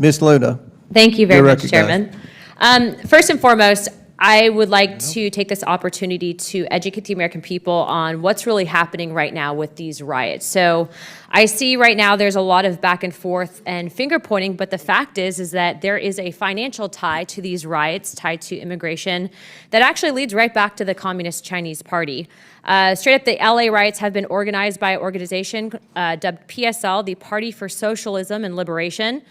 Ms. Luna. Thank you very You're much, recognized. Chairman. First and foremost, I would like to take this opportunity to educate the American people on what's really happening right now with these riots. So I see right now there's a lot of back and forth and finger pointing, but the fact is that there is a financial tie to these riots, tied to immigration, that actually leads right back to the Communist Chinese Party. Straight up, the LA riots have been organized by an organization dubbed PSL, the Party for Socialism and Liberation,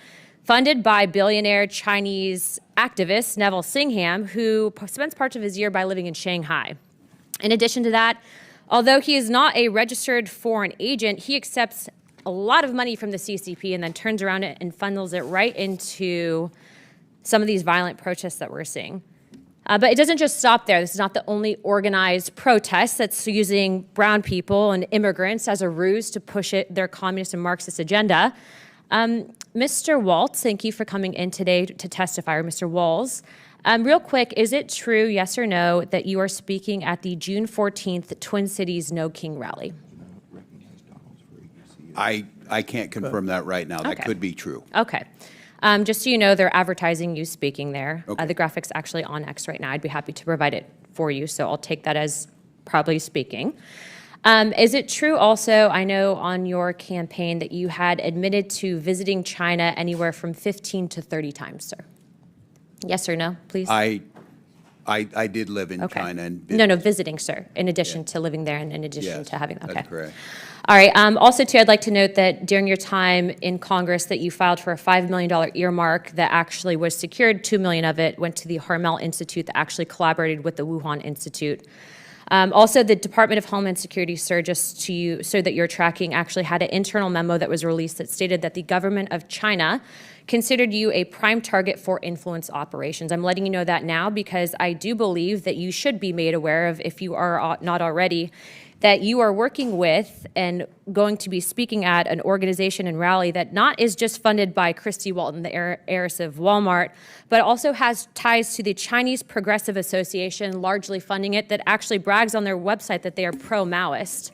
funded by billionaire Chinese activist Neville Singham, who spends parts of his year by living in Shanghai. In addition to that, although he is not a registered foreign agent, he accepts a lot of money from the CCP and then turns around and funnels it right into some of these violent protests that we're seeing. But it doesn't just stop there. This is not the only organized protest that's using brown people and immigrants as a ruse to push their communist and Marxist agenda. Mr. Waltz, thank you for coming in today to testify, or Mr. Walls. Real quick, is it true, yes or no, that you are speaking at the June 14th Twin Cities No King rally? I can't confirm that right now. That could be true. Okay. Just so you know, they're advertising you speaking there. Okay. The graphic's actually on X right now. I'd be happy to provide it for you, so I'll take that as probably speaking. Is it true also, I know on your campaign, that you had admitted to visiting China anywhere from 15 to 30 times, sir? Yes or no, please? I did live in China. And No, visiting, sir, in addition to living there and in addition Yes, to having, okay. that's correct. All right, also too, I'd like to note that during your time in Congress that you filed for a $5 million earmark that actually was secured. $2 million of it went to the Harmel Institute that actually collaborated with the Wuhan Institute. Also, the Department of Homeland Security, sir, just to you, so that you're tracking, actually had an internal memo that was released that stated that the government of China considered you a prime target for influence operations. I'm letting you know that now because I do believe that you should be made aware of, if you are not already, that you are working with and going to be speaking at an organization and rally that not is just funded by Christy Walton, the heiress of Walmart, but also has ties to the Chinese Progressive Association, largely funding it, that actually brags on their website that they are pro-Maoist.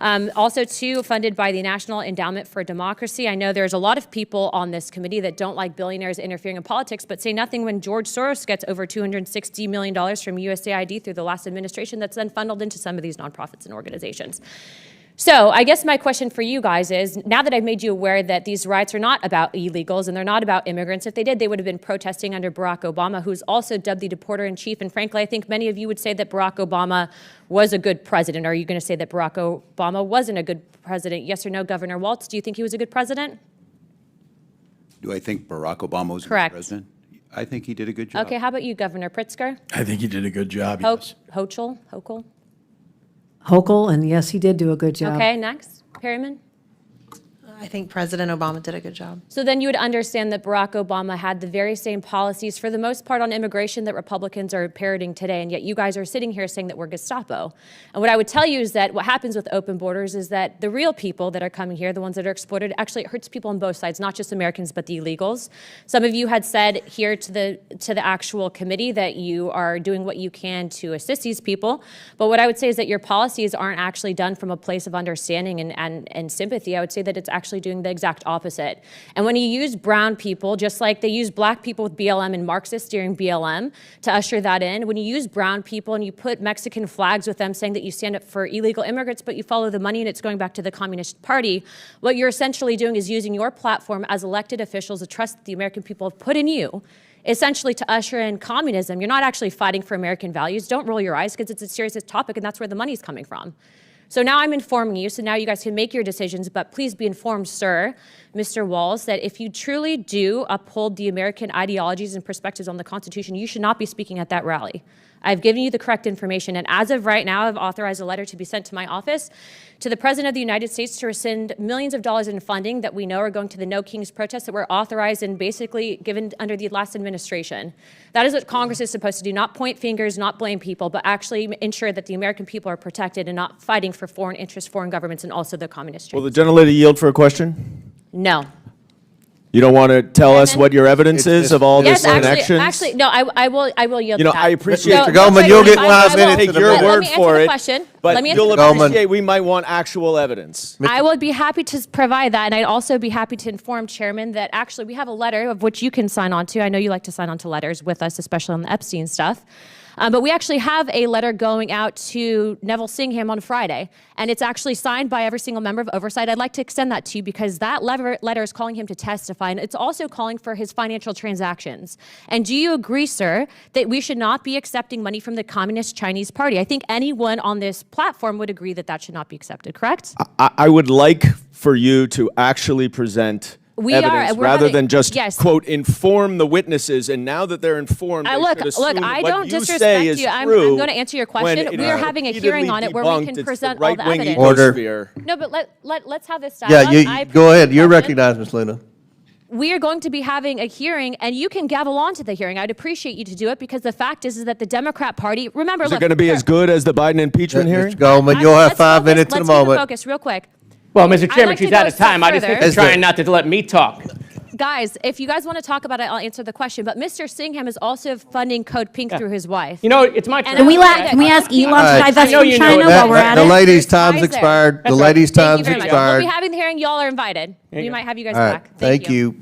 Also, too, funded by the National Endowment for Democracy. I know there's a lot of people on this committee that don't like billionaires interfering in politics, but say nothing when George Soros gets over $260 million from USAID through the last administration that's then funneled into some of these nonprofits and organizations. So I guess my question for you guys is, now that I've made you aware that these riots are not about illegals and they're not about immigrants, if they did, they would have been protesting under Barack Obama, who's also dubbed the deporter-in-chief. And frankly, I think many of you would say that Barack Obama was a good president. Are you going to say that Barack Obama wasn't a good president? Yes or no, Governor Waltz? Do you think he was a good president? Do I think Barack Obama was Correct. the president? I think he did a good job. Okay, how about you, Governor Pritzker? I think he did a good job, yes. Hochul? Hochul, and yes, he did do a good job. Okay, next. Perryman? I think President Obama did a good job. So then you would understand that Barack Obama had the very same policies, for the most part, on immigration that Republicans are parroting today, and yet you guys are sitting here saying that we're Gestapo. And what I would tell you is that what happens with open borders is that the real people that are coming here, the ones that are exploited, actually it hurts people on both sides, not just Americans, but the illegals. Some of you had said here to the actual committee that you are doing what you can to assist these people, but what I would say is that your policies aren't actually done from a place of understanding and sympathy. I would say that it's actually doing the exact opposite. And when you use brown people, just like they use black people with BLM and Marxists during BLM to usher that in, when you use brown people and you put Mexican flags with them saying that you stand up for illegal immigrants, but you follow the money and it's going back to the Communist Party, what you're essentially doing is using your platform as elected officials, the trust that the American people have put in you, essentially to usher in communism. You're not actually fighting for American values. Don't roll your eyes, because it's a serious topic and that's where the money's coming from. So now I'm informing you, so now you guys can make your decisions, but please be informed, sir, Mr. Walls, that if you truly do uphold the American ideologies and perspectives on the Constitution, you should not be speaking at that rally. I've given you the correct information, and as of right now, I've authorized a letter to be sent to my office to the President of the United States to rescind millions of dollars in funding that we know are going to the No Kings protests that were authorized and basically given under the last administration. That is what Congress is supposed to do, not point fingers, not blame people, but actually ensure that the American people are protected and not fighting for foreign interests, foreign governments, and also the communist. Will the gentlelady yield for a question? No. You don't want to tell us what your evidence is of all Yes, this connections? actually, no, I will yield. You know, that. I appreciate No, your that's government. right. You'll get I 5 will. minutes. Take your Let word me answer for the it. question. But Let me answer you'll the question. appreciate we might want actual evidence. I would be happy to provide that, and I'd also be happy to inform Chairman that actually we have a letter of which you can sign on to. I know you like to sign on to letters with us, especially on the Epstein stuff. But we actually have a letter going out to Neville Singham on Friday, and it's actually signed by every single member of Oversight. I'd like to extend that to you because that letter is calling him to testify, and it's also calling for his financial transactions. And do you agree, sir, that we should not be accepting money from the Communist Chinese Party? I think anyone on this platform would agree that that should not be accepted, correct? I would like for you to actually present evidence rather than just, quote, inform the witnesses. And now that they're informed, they should assume that I what don't you disrespect say is you. I'm true going to answer your question. when it We are is having a hearing on it where we repeatedly can debunked. present It's the all the right-wing evidence. Order. No, but let's have this Yeah, dialogue. go ahead. You're recognized. recognized, Ms. Luna. We are going to be having a hearing, and you can gavel on to the hearing. I'd appreciate you to do it because the fact is that the Democrat Party, remember, Is it going to be as good as the Biden impeachment hearing? Mr. Goldman, you'll have 5 minutes in a moment. Let's focus real quick. Well, Mr. Chairman, like to she's go out a of step time. I just think further. you're trying not to let me talk. Guys, if you guys want to talk about it, I'll answer the question. But Mr. Singham is also funding Code Pink through his wife. You know, it's my turn. Can we Can we ask Elon to right. divest I know from you know China that. while we're at The it? lady's time's Ties there. expired. The That's right. lady's Thank you time's very much. We'll be expired. having the hearing. Y'all are invited. We might have you guys All right, back. thank you.